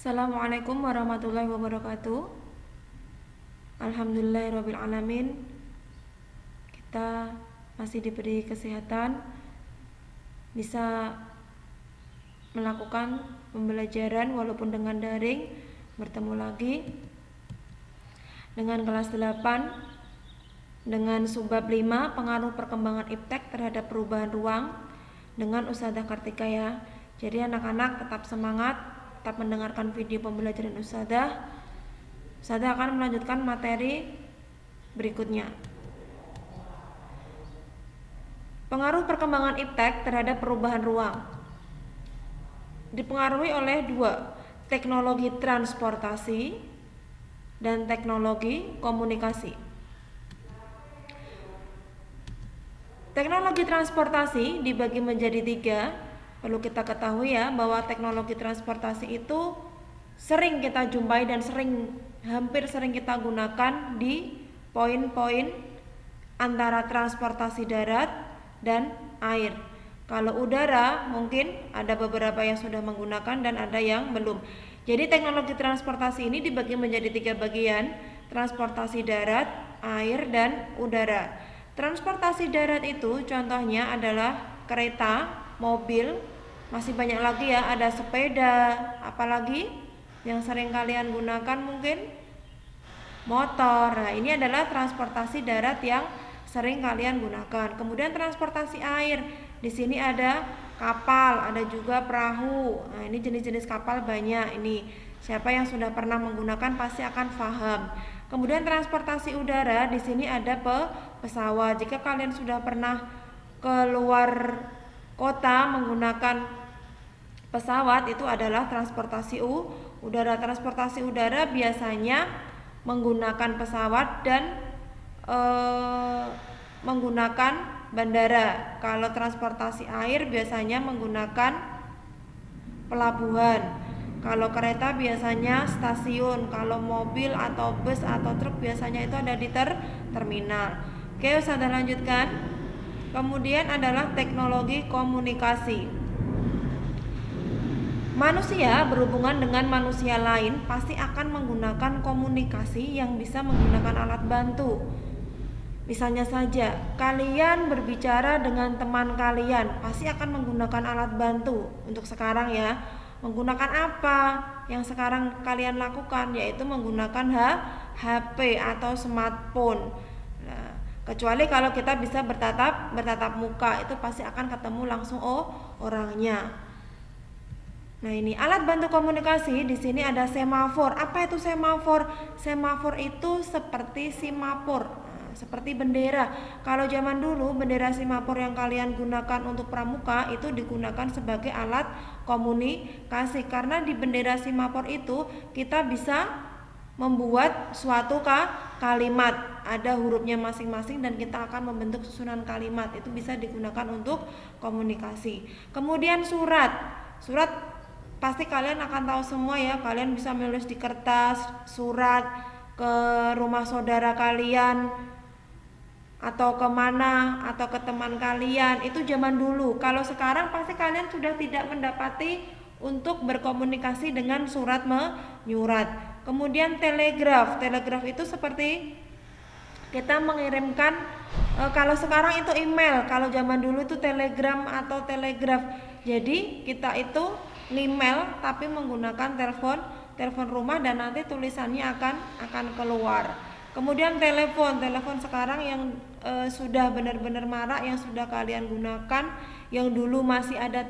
Assalamualaikum warahmatullahi wabarakatuh. Alhamdulillahirrabbilalamin. Kita masih diberi kesehatan, bisa melakukan pembelajaran walaupun dengan daring. Bertemu lagi dengan kelas 8 dengan subbab 5, pengaruh perkembangan iptek terhadap perubahan ruang, dengan Ustadzah Kartika ya. Jadi anak-anak tetap semangat, tetap mendengarkan video pembelajaran Ustadzah. Ustadzah akan melanjutkan materi berikutnya. Pengaruh perkembangan iptek terhadap perubahan ruang dipengaruhi oleh dua, teknologi transportasi dan teknologi komunikasi. Teknologi transportasi dibagi menjadi tiga. Perlu kita ketahui ya, bahwa teknologi transportasi itu sering kita jumpai dan hampir sering kita gunakan di poin-poin antara transportasi darat dan air. Kalau udara mungkin ada beberapa yang sudah menggunakan dan ada yang belum. Jadi teknologi transportasi ini dibagi menjadi tiga bagian: transportasi darat, air, dan udara. Transportasi darat itu contohnya adalah kereta, mobil, masih banyak lagi ya, ada sepeda, apalagi yang sering kalian gunakan mungkin motor. Nah, ini adalah transportasi darat yang sering kalian gunakan. Kemudian transportasi air, di sini ada kapal, ada juga perahu. Nah, ini jenis-jenis kapal banyak. Ini siapa yang sudah pernah menggunakan pasti akan paham. Kemudian transportasi udara, di sini ada pesawat. Jika kalian sudah pernah keluar kota menggunakan pesawat, itu adalah transportasi udara. Transportasi udara biasanya menggunakan pesawat dan menggunakan bandara. Kalau transportasi air biasanya menggunakan pelabuhan. Kalau kereta biasanya stasiun. Kalau mobil atau bus atau truk biasanya itu ada di terminal. Oke, Ustadzah lanjutkan. Kemudian adalah teknologi komunikasi. Manusia berhubungan dengan manusia lain pasti akan menggunakan komunikasi yang bisa menggunakan alat bantu. Misalnya saja, kalian berbicara dengan teman kalian pasti akan menggunakan alat bantu. Untuk sekarang ya, menggunakan apa yang sekarang kalian lakukan, yaitu menggunakan HP atau smartphone. Nah, kecuali kalau kita bisa bertatap muka, itu pasti akan ketemu langsung orangnya. Nah, ini alat bantu komunikasi. Di sini ada semafor. Apa itu semafor? Semafor itu seperti simapor, seperti bendera. Kalau zaman dulu bendera simapor yang kalian gunakan untuk pramuka itu digunakan sebagai alat komunikasi, karena di bendera simapor itu kita bisa membuat suatu kalimat, ada hurufnya masing-masing dan kita akan membentuk susunan kalimat. Itu bisa digunakan untuk komunikasi. Kemudian surat pasti kalian akan tahu semua ya. Kalian bisa menulis di kertas surat ke rumah saudara kalian atau kemana, atau ke teman kalian. Itu zaman dulu. Kalau sekarang pasti kalian sudah tidak mendapati untuk berkomunikasi dengan surat menyurat. Kemudian telegraf itu seperti kita mengirimkan, kalau sekarang itu email, kalau zaman dulu itu telegram atau telegraf. Jadi kita itu email tapi menggunakan telepon rumah dan nanti tulisannya akan keluar. Kemudian telepon sekarang yang sudah benar-benar marak, yang sudah kalian gunakan. Yang dulu masih ada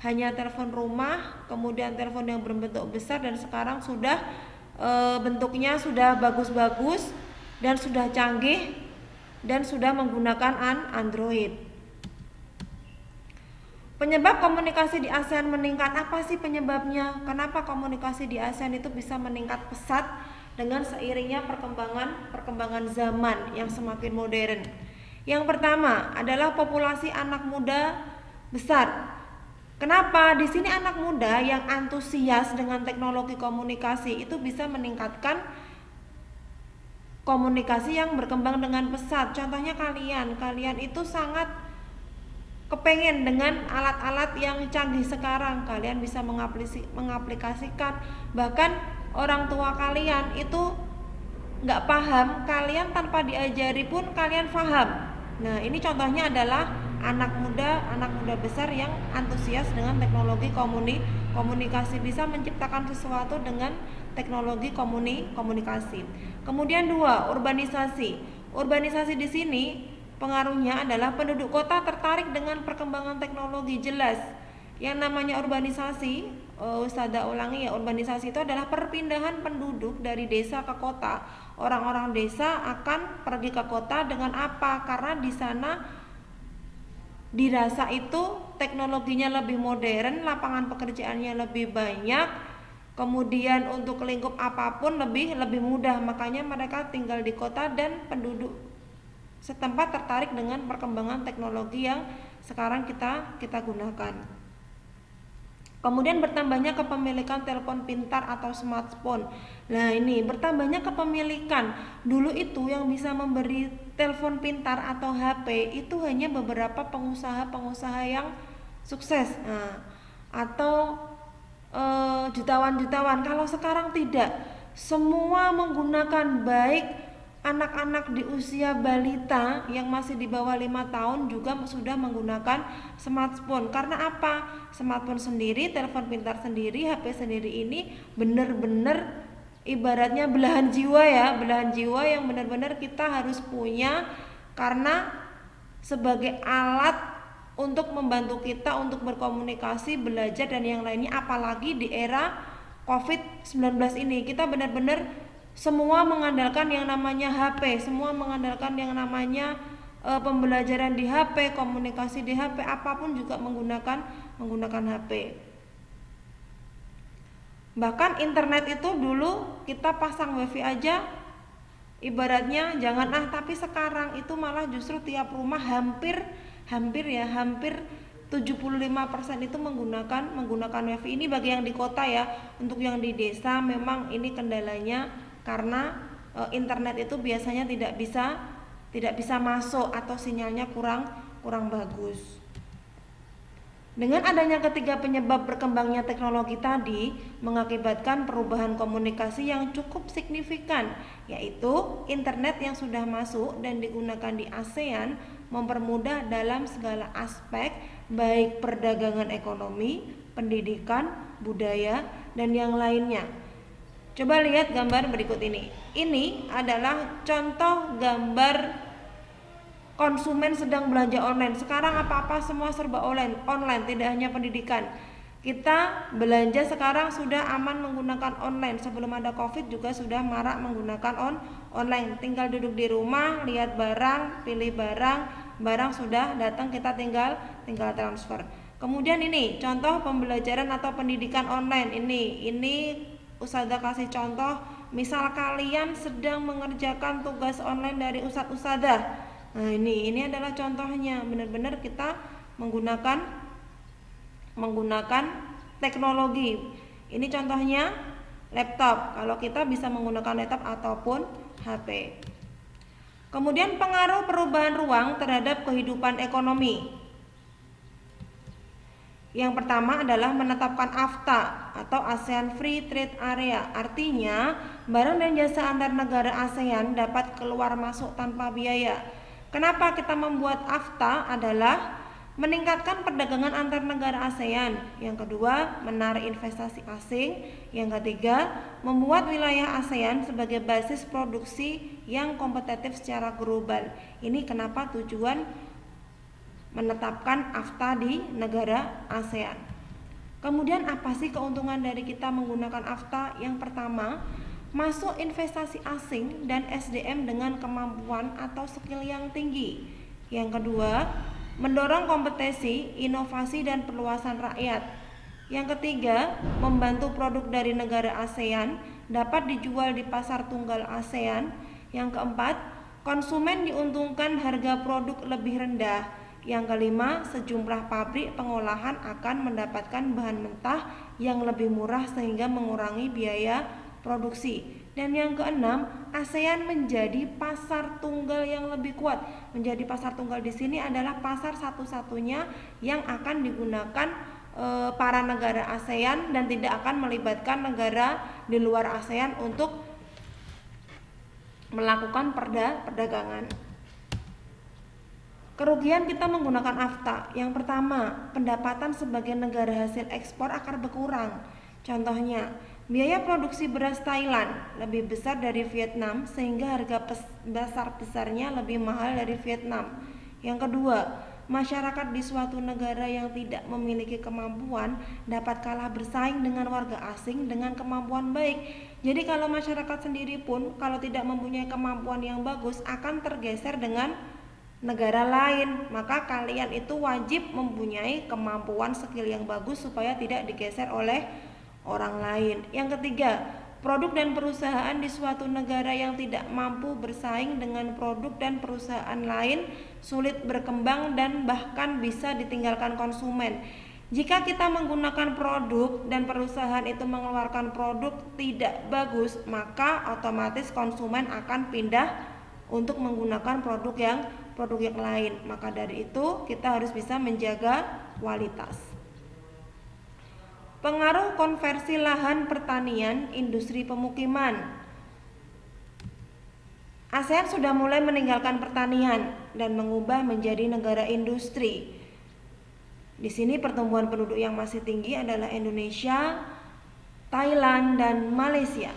hanya telepon rumah, kemudian telepon yang berbentuk besar, dan sekarang sudah bentuknya sudah bagus-bagus dan sudah canggih dan sudah menggunakan Android. Penyebab komunikasi di ASEAN meningkat, apa sih penyebabnya? Kenapa komunikasi di ASEAN itu bisa meningkat pesat dengan seiringnya perkembangan zaman yang semakin modern? Yang pertama adalah populasi anak muda besar. Kenapa? Di sini anak muda yang antusias dengan teknologi komunikasi itu bisa meningkatkan komunikasi yang berkembang dengan pesat. Contohnya kalian itu sangat kepengen dengan alat-alat yang canggih sekarang, kalian bisa mengaplikasikan. Bahkan orang tua kalian itu nggak paham, kalian tanpa diajari pun kalian paham. Nah, ini contohnya adalah anak muda besar yang antusias dengan teknologi komunikasi, bisa menciptakan sesuatu dengan teknologi komunikasi. Kemudian 2, urbanisasi. Urbanisasi di sini pengaruhnya adalah penduduk kota tertarik dengan perkembangan teknologi. Jelas yang namanya urbanisasi, Ustazah ulangi ya, urbanisasi itu adalah perpindahan penduduk dari desa ke kota. Orang-orang desa akan pergi ke kota dengan apa? Karena di sana dirasa itu teknologinya lebih modern, lapangan pekerjaannya lebih banyak, kemudian untuk lingkup apapun lebih mudah. Makanya mereka tinggal di kota dan penduduk setempat tertarik dengan perkembangan teknologi yang sekarang kita gunakan. Kemudian bertambahnya kepemilikan telepon pintar atau smartphone. Nah, ini bertambahnya kepemilikan. Dulu itu yang bisa memberi telepon pintar atau HP itu hanya beberapa pengusaha yang sukses. Nah, atau jutawan-jutawan. Kalau sekarang tidak, semua menggunakan, baik anak-anak di usia balita yang masih di bawah 5 tahun juga sudah menggunakan smartphone. Karena apa? Smartphone sendiri, telepon pintar sendiri, HP sendiri ini benar-benar ibaratnya belahan jiwa ya, belahan jiwa yang benar-benar kita harus punya, karena sebagai alat untuk membantu kita untuk berkomunikasi, belajar dan yang lainnya. Apalagi di era COVID-19 ini kita benar-benar semua mengandalkan yang namanya HP, semua mengandalkan yang namanya pembelajaran di HP, komunikasi di HP, apapun juga menggunakan HP. Bahkan internet itu dulu kita pasang wifi aja ibaratnya jangan, tapi sekarang itu malah justru tiap rumah hampir 75% itu menggunakan wifi. Ini bagi yang di kota ya. Untuk yang di desa memang ini kendalanya, karena internet itu biasanya tidak bisa masuk atau sinyalnya kurang bagus. Dengan adanya ketiga penyebab berkembangnya teknologi tadi mengakibatkan perubahan komunikasi yang cukup signifikan, yaitu internet yang sudah masuk dan digunakan di ASEAN mempermudah dalam segala aspek, baik perdagangan ekonomi, pendidikan, budaya, dan yang lainnya. Coba lihat gambar berikut ini. Ini adalah contoh gambar konsumen sedang belanja online. Sekarang apa-apa semua serba online, tidak hanya pendidikan. Kita belanja sekarang sudah aman menggunakan online. Sebelum ada Covid juga sudah marak menggunakan online. Tinggal duduk di rumah, lihat barang, pilih barang sudah datang, kita tinggal transfer. Kemudian ini contoh pembelajaran atau pendidikan online. Ini Ustazah kasih contoh, misal kalian sedang mengerjakan tugas online dari ustadz-ustadzah. Nah, ini adalah contohnya, benar-benar kita menggunakan teknologi. Ini contohnya laptop. Kalau kita bisa menggunakan laptop ataupun HP. Kemudian pengaruh perubahan ruang terhadap kehidupan ekonomi. Yang pertama adalah menetapkan AFTA atau ASEAN Free Trade Area. Artinya, barang dan jasa antar negara ASEAN dapat keluar masuk tanpa biaya. Kenapa kita membuat AFTA? Adalah meningkatkan perdagangan antar negara ASEAN. Yang kedua, menarik investasi asing. Yang ketiga, membuat wilayah ASEAN sebagai basis produksi yang kompetitif secara global. Ini kenapa tujuan menetapkan AFTA di negara ASEAN. Kemudian apa sih keuntungan dari kita menggunakan AFTA? Yang pertama, masuk investasi asing dan SDM dengan kemampuan atau skill yang tinggi. Yang kedua, mendorong kompetisi, inovasi dan perluasan rakyat. Yang ketiga, membantu produk dari negara ASEAN dapat dijual di pasar tunggal ASEAN. Yang keempat, konsumen diuntungkan harga produk lebih rendah. Yang kelima, sejumlah pabrik pengolahan akan mendapatkan bahan mentah yang lebih murah sehingga mengurangi biaya produksi. Dan yang keenam, ASEAN menjadi pasar tunggal yang lebih kuat. Menjadi pasar tunggal di sini adalah pasar satu-satunya yang akan digunakan para negara ASEAN dan tidak akan melibatkan negara di luar ASEAN untuk melakukan perdagangan. Kerugian kita menggunakan AFTA. Yang pertama, pendapatan sebagai negara hasil ekspor akan berkurang. Contohnya, biaya produksi beras Thailand lebih besar dari Vietnam sehingga harga besarnya lebih mahal dari Vietnam. Yang kedua, masyarakat di suatu negara yang tidak memiliki kemampuan dapat kalah bersaing dengan warga asing dengan kemampuan baik. Jadi kalau masyarakat sendiri pun kalau tidak mempunyai kemampuan yang bagus akan tergeser dengan negara lain. Maka kalian itu wajib mempunyai kemampuan skill yang bagus supaya tidak digeser oleh orang lain. Yang ketiga, produk dan perusahaan di suatu negara yang tidak mampu bersaing dengan produk dan perusahaan lain sulit berkembang dan bahkan bisa ditinggalkan konsumen. Jika kita menggunakan produk dan perusahaan itu mengeluarkan produk tidak bagus, maka otomatis konsumen akan pindah untuk menggunakan produk yang lain. Maka dari itu kita harus bisa menjaga kualitas. Pengaruh konversi lahan pertanian industri pemukiman. ASEAN sudah mulai meninggalkan pertanian dan mengubah menjadi negara industri. Di sini pertumbuhan penduduk yang masih tinggi adalah Indonesia, Thailand, dan Malaysia.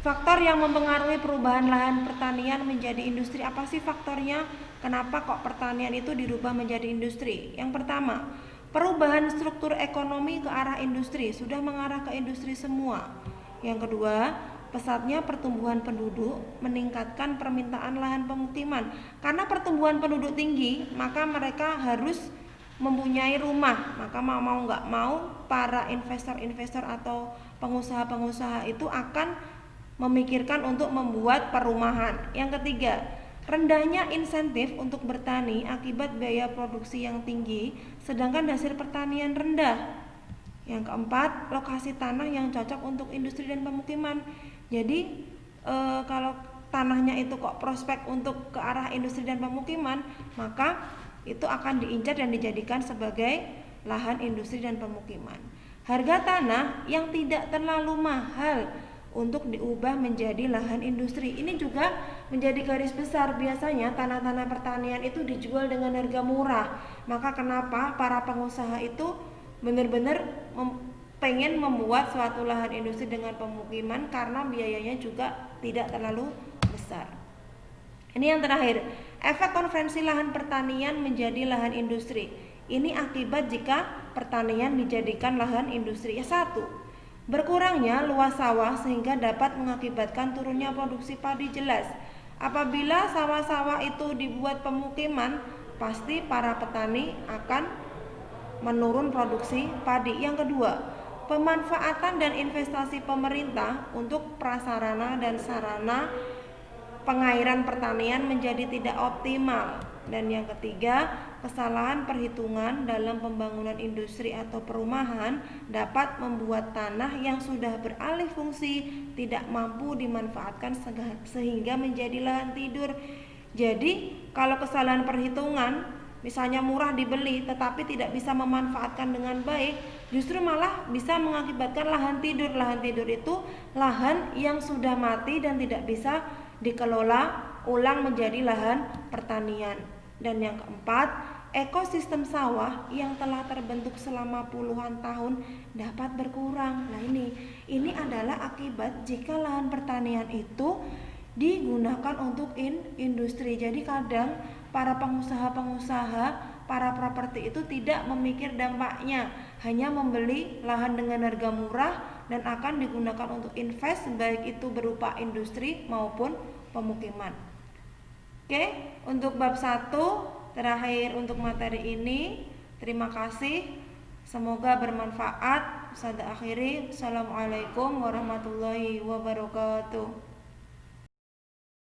Faktor yang mempengaruhi perubahan lahan pertanian menjadi industri, apa sih faktornya? Kenapa kok pertanian itu dirubah menjadi industri? Yang pertama, perubahan struktur ekonomi ke arah industri, sudah mengarah ke industri semua. Yang kedua, pesatnya pertumbuhan penduduk meningkatkan permintaan lahan pemukiman. Karena pertumbuhan penduduk tinggi, maka mereka harus mempunyai rumah. Maka mau nggak mau para investor-investor atau pengusaha-pengusaha itu akan memikirkan untuk membuat perumahan. Yang ketiga, rendahnya insentif untuk bertani akibat biaya produksi yang tinggi, sedangkan hasil pertanian rendah. Yang keempat, lokasi tanah yang cocok untuk industri dan pemukiman. Jadi kalau tanahnya itu kok prospek untuk ke arah industri dan pemukiman, maka itu akan diincar dan dijadikan sebagai lahan industri dan pemukiman. Harga tanah yang tidak terlalu mahal untuk diubah menjadi lahan industri. Ini juga menjadi garis besar. Biasanya tanah-tanah pertanian itu dijual dengan harga murah. Maka kenapa para pengusaha itu benar-benar pengen membuat suatu lahan industri dengan pemukiman, karena biayanya juga tidak terlalu besar. Ini yang terakhir, efek konversi lahan pertanian menjadi lahan industri. Ini akibat jika pertanian dijadikan lahan industri. Satu, berkurangnya luas sawah sehingga dapat mengakibatkan turunnya produksi padi. Jelas, apabila sawah-sawah itu dibuat pemukiman, pasti para petani akan menurun produksi padi. Yang kedua, pemanfaatan dan investasi pemerintah untuk prasarana dan sarana pengairan pertanian menjadi tidak optimal. Dan yang ketiga, kesalahan perhitungan dalam pembangunan industri atau perumahan dapat membuat tanah yang sudah beralih fungsi tidak mampu dimanfaatkan sehingga menjadi lahan tidur. Jadi kalau kesalahan perhitungan, misalnya murah dibeli tetapi tidak bisa memanfaatkan dengan baik, justru malah bisa mengakibatkan lahan tidur. Lahan tidur itu lahan yang sudah mati dan tidak bisa dikelola ulang menjadi lahan pertanian. Dan yang keempat, ekosistem sawah yang telah terbentuk selama puluhan tahun dapat berkurang. Nah ini adalah akibat jika lahan pertanian itu digunakan untuk industri. Jadi kadang para pengusaha-pengusaha, para properti itu tidak memikir dampaknya, hanya membeli lahan dengan harga murah dan akan digunakan untuk invest, baik itu berupa industri maupun pemukiman. Oke, untuk bab 1 terakhir untuk materi ini. Terima kasih, semoga bermanfaat. Saya akhiri. Assalamualaikum warahmatullahi wabarakatuh.